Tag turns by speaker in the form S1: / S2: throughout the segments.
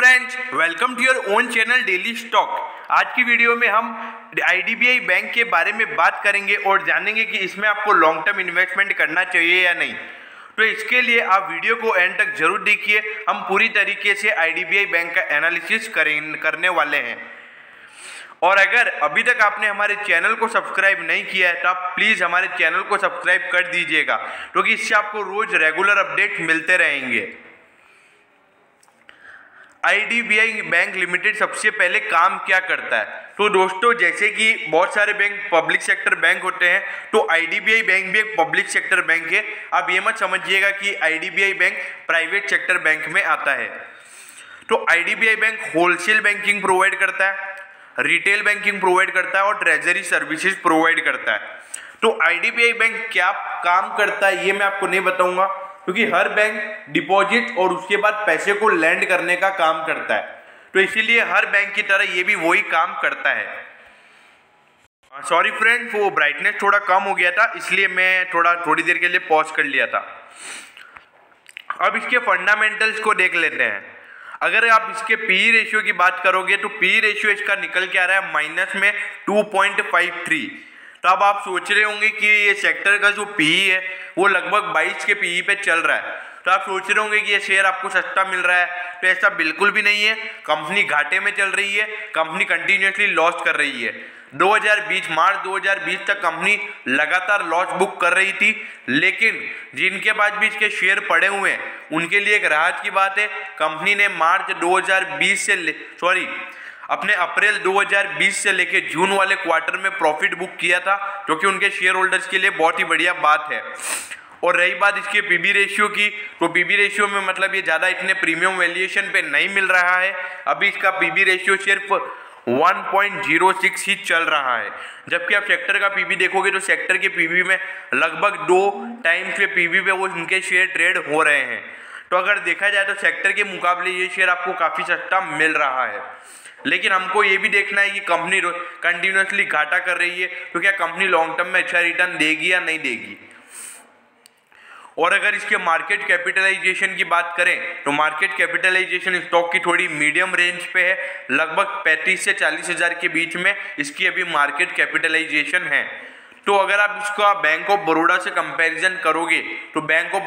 S1: Friends, welcome to your own channel daily stock. आज की video में हम आईडीबीआई बैंक के बारे में बात करेंगे और जानेंगे कि इसमें आपको लॉन्ग टर्म इन्वेस्टमेंट करना चाहिए या नहीं। तो इसके लिए आप वीडियो को एंड तक जरूर देखिए। हम पूरी तरीके से आईडीबीआई बैंक का एनालिसिस करने वाले हैं। और अगर अभी तक आपने हमारे चैनल को सब्सक्राइब नहीं किया है तो आप प्लीज़ हमारे चैनल को सब्सक्राइब कर दीजिएगा, क्योंकि इससे आपको रोज रेगुलर अपडेट मिलते रहेंगे। आईडीबीआई बैंक लिमिटेड सबसे पहले काम क्या करता है? तो दोस्तों, जैसे कि बहुत सारे बैंक पब्लिक सेक्टर बैंक होते हैं, तो आईडीबीआई बैंक भी एक पब्लिक सेक्टर बैंक है। आप ये मत समझिएगा कि IDBI bank private sector bank में आता है। तो IDBI bank wholesale banking provide करता है, रिटेल बैंकिंग प्रोवाइड करता है और ट्रेजरी सर्विसेज प्रोवाइड करता है। तो आईडीबीआई बैंक क्या काम करता है ये मैं आपको नहीं बताऊंगा, क्योंकि हर बैंक डिपॉजिट और उसके बाद पैसे को लैंड करने का काम करता है। तो इसीलिए हर बैंक की तरह ये भी वही काम करता है। सॉरी फ्रेंड, वो ब्राइटनेस थोड़ा कम हो गया था, इसलिए मैं थोड़ी देर के लिए पॉज कर लिया था। अब इसके फंडामेंटल्स को देख लेते हैं। अगर आप इसके पी रेशियो की बात करोगे तो पी रेशियो इसका निकल के आ रहा है माइनस में 2.53। तो अब आप सोच रहे होंगे कि ये सेक्टर का जो पीई है वो लगभग 22 के पीई पे चल रहा है। तो आप सोच रहे होंगे कि ये शेयर आपको सस्ता मिल रहा है, तो ऐसा बिल्कुल भी नहीं है। कंपनी घाटे में चल रही है, कंपनी कंटिन्यूसली लॉस कर रही है। 2020 मार्च 2020 तक कंपनी लगातार लॉस बुक कर रही थी, लेकिन जिनके पास भी इसके शेयर पड़े हुए हैं उनके लिए एक राहत की बात है। कंपनी ने मार्च 2020 से अपने अप्रैल 2020 से लेके जून वाले क्वार्टर में प्रॉफिट बुक किया था, जो कि उनके शेयर होल्डर्स के लिए बहुत ही बढ़िया बात है। और रही बात इसके पीबी रेशियो की, तो पीबी रेशियो में मतलब ये ज़्यादा इतने प्रीमियम वैल्यूएशन पे नहीं मिल रहा है। अभी इसका पीबी रेशियो सिर्फ 1.06 ही चल रहा है। जबकि आप सेक्टर का पीबी देखोगे तो सेक्टर के पीबी में लगभग 2 टाइम्स के पीबी पे वो उनके शेयर ट्रेड हो रहे हैं। तो अगर देखा जाए तो सेक्टर के मुकाबले ये शेयर आपको काफ़ी सस्ता मिल रहा है। लेकिन हमको ये भी देखना है कि कंपनी कंटिन्यूसली घाटा कर रही है, तो क्या कंपनी लॉन्ग टर्म में अच्छा रिटर्न देगी या नहीं देगी। और अगर इसके मार्केट कैपिटलाइजेशन की बात करें तो मार्केट कैपिटलाइजेशन स्टॉक की थोड़ी मीडियम रेंज पे है, लगभग 35 से 40 हज़ार के बीच में इसकी अभी मार्केट कैपिटलाइजेशन है। तो अगर आप इसका बैंक ऑफ बड़ौदा से कंपैरिजन करोगे तो बैंक ऑफ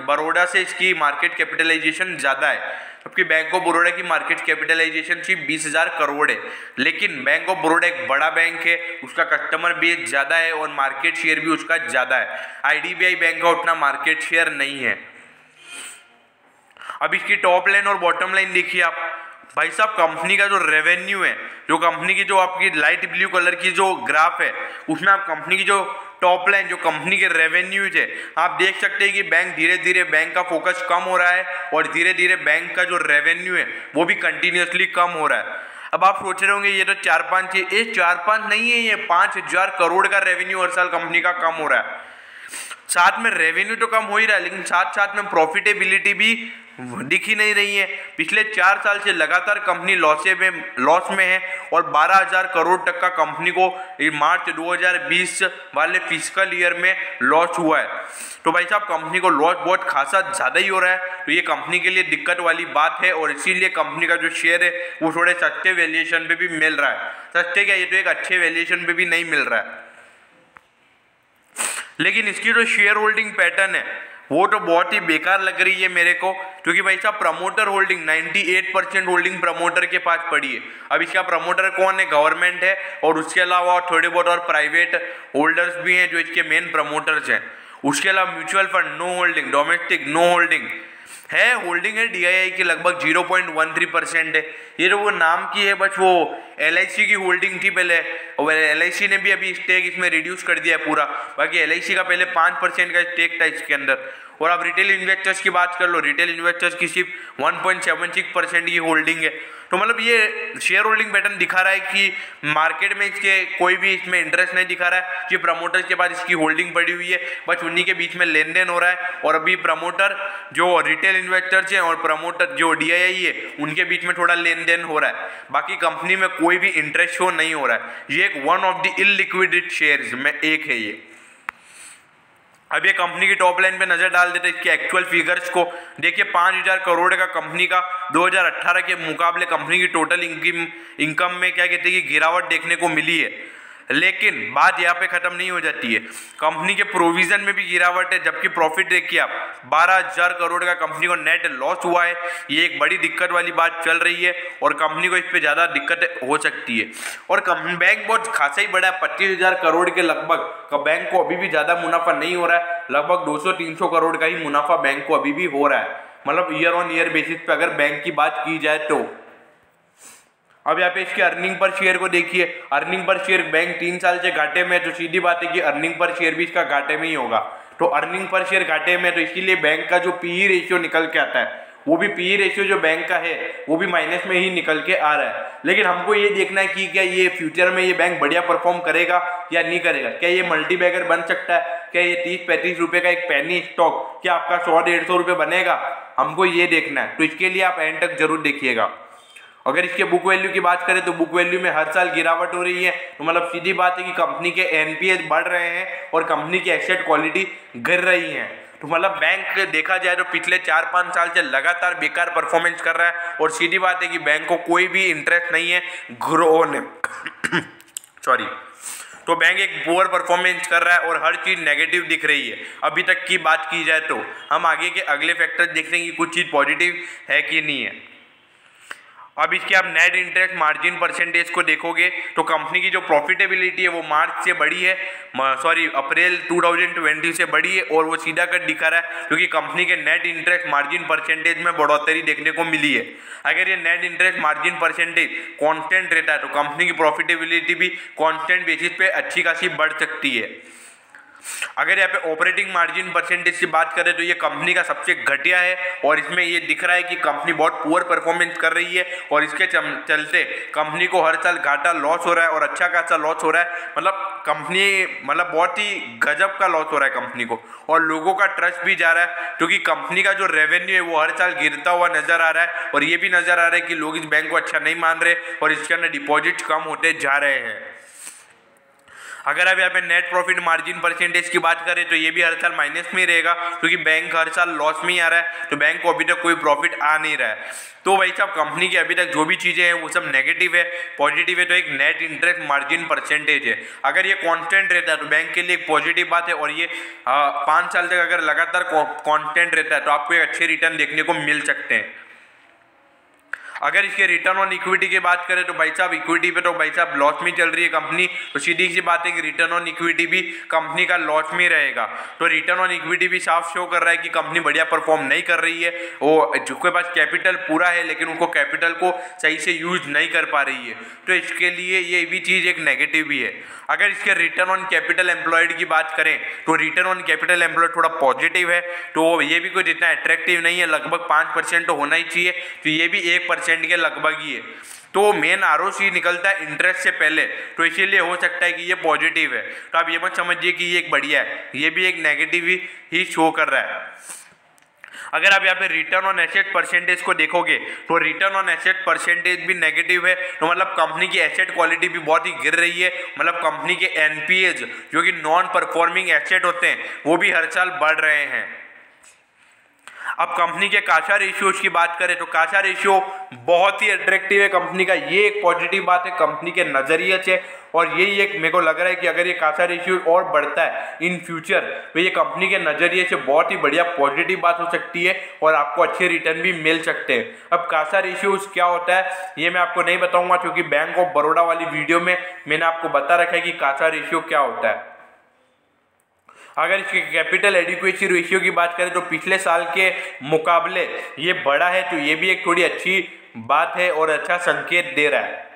S1: बड़ौदा से इसकी मार्केट कैपिटलाइजेशन ज़्यादा है, जबकि बैंक ऑफ बड़ौदा की मार्केट कैपिटलाइजेशन सिर्फ 20,000 करोड़ है। लेकिन बैंक ऑफ बड़ौदा एक बड़ा बैंक है, उसका कस्टमर बेस ज़्यादा है और मार्केट शेयर भी उसका ज़्यादा है। आईडीबीआई बैंक का उतना मार्केट शेयर नहीं है। अब इसकी टॉप लाइन और बॉटम लाइन देखिए आप। भाई साहब, कंपनी का जो रेवेन्यू है, जो कंपनी की जो आपकी लाइट ब्लू कलर की जो ग्राफ है, उसमें आप कंपनी की जो टॉप लाइन, जो कंपनी के रेवेन्यूज है, आप देख सकते हैं कि बैंक धीरे धीरे बैंक का फोकस कम हो रहा है और धीरे धीरे बैंक का जो रेवेन्यू है वो भी कंटिन्यूसली कम हो रहा है। अब आप सोच रहे होंगे ये तो 4-5 नहीं है, ये 5,000 करोड़ का रेवेन्यू हर साल कंपनी का कम हो रहा है। साथ में रेवेन्यू तो कम हो ही रहा है, लेकिन साथ साथ में प्रॉफिटेबिलिटी भी दिख ही नहीं रही है। पिछले 4 साल से लगातार कंपनी लॉस में है और 12,000 करोड़ तक का कंपनी को मार्च 2020 वाले फिस्कल ईयर में लॉस हुआ है। तो भाई साहब, कंपनी को लॉस बहुत खासा ज़्यादा ही हो रहा है, तो ये कंपनी के लिए दिक्कत वाली बात है। और इसीलिए कंपनी का जो शेयर है वो थोड़े सस्ते वैल्यूएशन पे भी मिल रहा है। सस्ते क्या, ये तो एक अच्छे वैल्यूएशन पे भी नहीं मिल रहा है। लेकिन इसकी जो शेयर होल्डिंग पैटर्न है वो तो बहुत ही बेकार लग रही है मेरे को, क्योंकि भाई साहब प्रमोटर होल्डिंग 98% होल्डिंग प्रमोटर के पास पड़ी है। अब इसका प्रमोटर कौन है? गवर्नमेंट है, और उसके अलावा थोड़े बहुत और प्राइवेट होल्डर्स भी हैं जो इसके मेन प्रमोटर्स हैं। उसके अलावा mutual fund no holding, domestic no holding है। होल्डिंग है डीआईआई की लगभग 0.13% है। ये तो वो नाम की है, बस वो एलआईसी की होल्डिंग थी पहले, और एलआईसी ने भी अभी स्टेक इसमें रिड्यूस कर दिया है पूरा। बाकी एलआईसी का पहले 5% का स्टेक था इसके अंदर। और आप रिटेल इन्वेस्टर्स की बात कर लो, रिटेल इन्वेस्टर्स की सिर्फ 1.76% की होल्डिंग है। तो मतलब ये शेयर होल्डिंग पैटर्न दिखा रहा है कि मार्केट में इसके कोई भी इसमें इंटरेस्ट नहीं दिखा रहा है कि प्रमोटर्स के पास इसकी होल्डिंग पड़ी हुई है, बस उन्हीं के बीच में लेन देन हो रहा है। और अभी प्रमोटर जो रिटेल इन्वेस्टर्स हैं और प्रमोटर जो डीआईआई है उनके बीच में थोड़ा लेन देन हो रहा है। बाकी कंपनी में कोई भी इंटरेस्ट शो नहीं हो रहा है। ये एक one of the illiquid shares में एक है ये। अब ये कंपनी की टॉप लाइन पे नजर डाल देते हैं इसके एक्चुअल फिगर्स को। देखिए 5,000 करोड़ का कंपनी का 2018 के मुकाबले कंपनी की टोटल इनकम में क्या कहते हैं कि गिरावट देखने को मिली है। लेकिन बात यहाँ पे खत्म नहीं हो जाती है, कंपनी के प्रोविजन में भी गिरावट है, जबकि प्रॉफिट देखिए आप 12,000 करोड़ का कंपनी को नेट लॉस हुआ है। ये एक बड़ी दिक्कत वाली बात चल रही है और कंपनी को इस पे ज़्यादा दिक्कत हो सकती है। और बैंक बहुत खासा ही बड़ा है, 25,000 करोड़ के लगभग। बैंक को अभी भी ज़्यादा मुनाफा नहीं हो रहा है, लगभग 200-300 करोड़ का ही मुनाफा बैंक को अभी भी हो रहा है, मतलब ईयर ऑन ईयर बेसिस पे अगर बैंक की बात की जाए तो। अब यहाँ पे इसके अर्निंग पर शेयर को देखिए, अर्निंग पर शेयर बैंक 3 साल से घाटे में है, तो सीधी बात है कि अर्निंग पर शेयर भी इसका घाटे में ही होगा। तो अर्निंग पर शेयर घाटे में, तो इसीलिए बैंक का जो पीई रेशियो निकल के आता है, वो भी पीई रेशियो जो बैंक का है वो भी माइनस में ही निकल के आ रहा है। लेकिन हमको ये देखना है कि क्या ये फ्यूचर में ये बैंक बढ़िया परफॉर्म करेगा या नहीं करेगा। क्या ये मल्टीबैगर बन सकता है, क्या ये 30-35 रुपए का एक पेनी स्टॉक क्या आपका 100-150 रुपए बनेगा, हमको ये देखना है। तो इसके लिए आप एंड तक जरूर देखिएगा। अगर इसके बुक वैल्यू की बात करें तो बुक वैल्यू में हर साल गिरावट हो रही है, तो मतलब सीधी बात है कि कंपनी के एनपीए बढ़ रहे हैं और कंपनी की एसेट क्वालिटी गिर रही है। तो मतलब बैंक देखा जाए तो पिछले 4-5 साल से लगातार बेकार परफॉर्मेंस कर रहा है और सीधी बात है कि बैंक को कोई भी इंटरेस्ट नहीं है ग्रो होने सॉरी। तो बैंक एक पुअर परफॉर्मेंस कर रहा है और हर चीज़ नेगेटिव दिख रही है अभी तक की बात की जाए तो। हम आगे के अगले फैक्टर देखते हैं कि कुछ चीज़ पॉजिटिव है कि नहीं है। अब इसके आप नेट इंटरेस्ट मार्जिन परसेंटेज को देखोगे तो कंपनी की जो प्रॉफिटेबिलिटी है वो मार्च से बढ़ी है, अप्रैल 2020 से बढ़ी है और वो सीधा कट दिखा रहा है क्योंकि कंपनी के नेट इंटरेस्ट मार्जिन परसेंटेज में बढ़ोतरी देखने को मिली है। अगर ये net interest margin percentage constant रहता है तो कंपनी की प्रॉफिटेबिलिटी भी कांस्टेंट बेसिस पे अच्छी खासी बढ़ सकती है। अगर यहाँ पे ऑपरेटिंग मार्जिन परसेंटेज की बात करें तो ये कंपनी का सबसे घटिया है और इसमें ये दिख रहा है कि कंपनी बहुत पुअर परफॉर्मेंस कर रही है और इसके चलते कंपनी को हर साल घाटा लॉस हो रहा है और अच्छा खासा लॉस हो रहा है। मतलब बहुत ही गजब का लॉस हो रहा है कंपनी को और लोगों का ट्रस्ट भी जा रहा है क्योंकि कंपनी का जो रेवेन्यू है वो हर साल गिरता हुआ नजर आ रहा है और ये भी नजर आ रहा है कि लोग इस बैंक को अच्छा नहीं मान रहे और इसके अंदर डिपॉजिट कम होते जा रहे हैं। अगर आप यहाँ पे नेट प्रॉफिट मार्जिन परसेंटेज की बात करें तो ये भी हर साल माइनस में रहेगा क्योंकि बैंक हर साल लॉस में ही आ रहा है, तो बैंक को अभी तक कोई प्रॉफिट आ नहीं रहा है। तो भाई साहब कंपनी की अभी तक जो भी चीज़ें हैं वो सब नेगेटिव है। पॉजिटिव है तो एक नेट इंटरेस्ट मार्जिन परसेंटेज है, अगर ये कांस्टेंट रहता है तो बैंक के लिए एक पॉजिटिव बात है और ये 5 साल तक अगर लगातार कांस्टेंट रहता है तो आपको एक अच्छे रिटर्न देखने को मिल सकते हैं। अगर इसके रिटर्न ऑन इक्विटी की बात करें तो भाई साहब इक्विटी पे तो भाई साहब लॉस में चल रही है कंपनी, तो सीधी सी बात है कि रिटर्न ऑन इक्विटी भी कंपनी का लॉस में रहेगा। तो रिटर्न ऑन इक्विटी भी साफ शो कर रहा है कि कंपनी बढ़िया परफॉर्म नहीं कर रही है, वो जिसके पास कैपिटल पूरा है लेकिन उनको कैपिटल को सही से यूज नहीं कर पा रही है, तो इसके लिए ये भी चीज़ एक नेगेटिव भी है। अगर इसके रिटर्न ऑन कैपिटल एम्प्लॉयड की बात करें तो रिटर्न ऑन कैपिटल एम्प्लॉयड थोड़ा पॉजिटिव है, तो ये भी कुछ इतना अट्रैक्टिव नहीं है, लगभग 5% तो होना ही चाहिए, तो ये भी 1% के लगभग ही है। तो मेन आरओसी निकलता है इंटरेस्ट से पहले, तो इसीलिए हो सकता है कि ये पॉजिटिव है। तो आप ये मत समझिए कि ये एक बढ़िया है, ये भी एक नेगेटिव ही शो कर रहा है। अगर आप यहाँ पे रिटर्न ऑन एसेट परसेंटेज को देखोगे तो रिटर्न ऑन एसेट परसेंटेज भी नेगेटिव है, तो मतलब कंपनी की एसेट क्वालिटी भी बहुत ही गिर रही है। मतलब कंपनी के एनपीएज जो कि नॉन परफॉर्मिंग एसेट होते हैं वो भी हर साल बढ़ रहे हैं। अब कंपनी के काशा रेशियोज की बात करें तो काशा रेशियो बहुत ही अट्रैक्टिव है कंपनी का, ये एक पॉजिटिव बात है कंपनी के नजरिए से, और यही एक मेरे को लग रहा है कि अगर ये काशा रेशियो और बढ़ता है इन फ्यूचर तो ये कंपनी के नजरिए से बहुत ही बढ़िया पॉजिटिव बात हो सकती है और आपको अच्छे रिटर्न भी मिल सकते हैं। अब काशा रेशियोज क्या होता है ये मैं आपको नहीं बताऊंगा क्योंकि बैंक ऑफ बड़ौदा वाली वीडियो में मैंने आपको बता रखा है कि काशा रेशियो क्या होता है। अगर इसके कैपिटल एडिक्वेसी रेशियो की बात करें तो पिछले साल के मुकाबले ये बड़ा है, तो ये भी एक थोड़ी अच्छी बात है और अच्छा संकेत दे रहा है।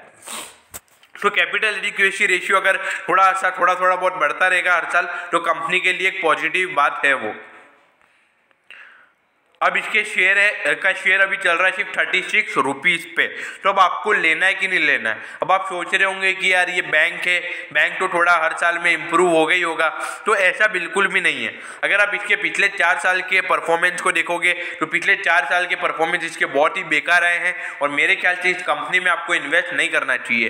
S1: तो कैपिटल एडिक्वेसी रेशियो अगर थोड़ा बहुत बढ़ता रहेगा हर साल तो कंपनी के लिए एक पॉजिटिव बात है वो। अब इसके शेयर अभी चल रहा है सिर्फ 36 रुपीज़ पे। तो अब आपको लेना है कि नहीं लेना है। अब आप सोच रहे होंगे कि यार ये बैंक है, बैंक तो थोड़ा हर साल में इम्प्रूव हो गई होगा, तो ऐसा बिल्कुल भी नहीं है। अगर आप इसके पिछले 4 साल के परफॉर्मेंस को देखोगे तो पिछले 4 साल के परफॉर्मेंस इसके बहुत ही बेकार आए हैं, और मेरे ख्याल से इस कंपनी में आपको इन्वेस्ट नहीं करना चाहिए।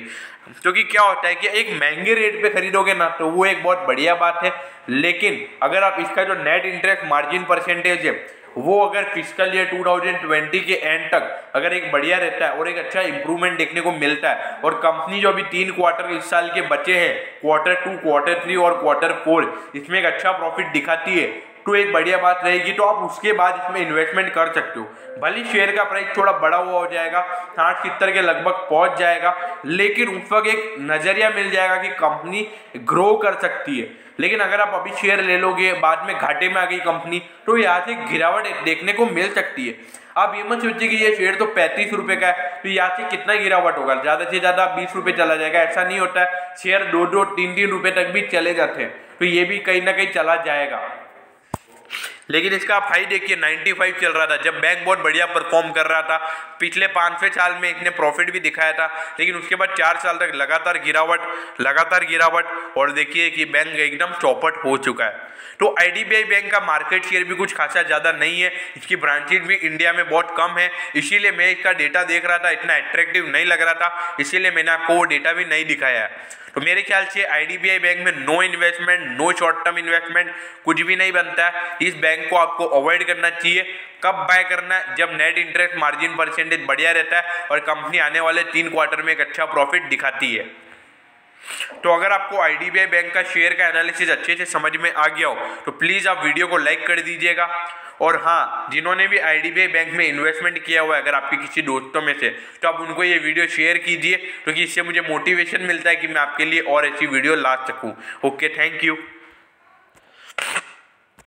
S1: क्योंकि क्या होता है कि एक महंगे रेट पे खरीदोगे ना तो वो एक बहुत बढ़िया बात है, लेकिन अगर आप इसका जो नेट इंटरेस्ट मार्जिन परसेंटेज है वो अगर फिस्कल ईयर 2020 के एंड तक अगर एक बढ़िया रहता है और एक अच्छा इंप्रूवमेंट देखने को मिलता है, और कंपनी जो अभी 3 क्वार्टर इस साल के बचे हैं, Q2, Q3 और Q4, इसमें एक अच्छा प्रॉफिट दिखाती है, तो एक बढ़िया बात रहेगी, तो आप उसके बाद इसमें इन्वेस्टमेंट कर सकते हो। भले शेयर का प्राइस थोड़ा बड़ा हुआ हो जाएगा, 60-70 के लगभग पहुंच जाएगा, लेकिन उस वक्त एक नजरिया मिल जाएगा कि कंपनी ग्रो कर सकती है। लेकिन अगर आप अभी शेयर ले लोगे, बाद में घाटे में आ गई कंपनी, तो यहाँ से गिरावट देखने को मिल सकती है। आप ये मत सोचिए कि ये शेयर तो 35 रुपए का है तो यहाँ से कितना गिरावट होगा, ज्यादा से ज्यादा 20 रुपए चला जाएगा, ऐसा नहीं होता है। शेयर 2-2, 3-3 रुपए तक भी चले जाते हैं, तो ये भी कहीं ना कहीं चला जाएगा। लेकिन इसका आप हाई देखिए 95 चल रहा था जब बैंक बहुत बढ़िया परफॉर्म कर रहा था। पिछले 5-6 साल में इसने प्रॉफिट भी दिखाया था, लेकिन उसके बाद 4 साल तक लगातार गिरावट, और देखिए कि बैंक एकदम चौपट हो चुका है। तो IDBI बैंक का मार्केट शेयर भी कुछ खासा ज़्यादा नहीं है, इसकी ब्रांचेज भी इंडिया में बहुत कम है, इसीलिए मैं इसका डेटा देख रहा था, इतना अट्रैक्टिव नहीं लग रहा था, इसीलिए मैंने आपको वो डेटा भी नहीं दिखाया है। तो मेरे ख्याल से IDBI बैंक में no investment, no short term investment, कुछ भी नहीं बनता है। इस बैंक को आपको अवॉइड करना चाहिए। कब बाय करना है? जब नेट इंटरेस्ट मार्जिन परसेंटेज बढ़िया रहता है और कंपनी आने वाले 3 क्वार्टर में एक अच्छा प्रॉफिट दिखाती है। तो अगर आपको IDBI बैंक का शेयर का एनालिसिस अच्छे से समझ में आ गया हो तो प्लीज़ आप वीडियो को लाइक कर दीजिएगा। और हाँ, जिन्होंने भी IDBI बैंक में इन्वेस्टमेंट किया हुआ है अगर आपके किसी दोस्तों में से, तो आप उनको ये वीडियो शेयर कीजिए, क्योंकि इससे मुझे मोटिवेशन मिलता है कि मैं आपके लिए और ऐसी वीडियो ला सकूँ। Okay, thank you.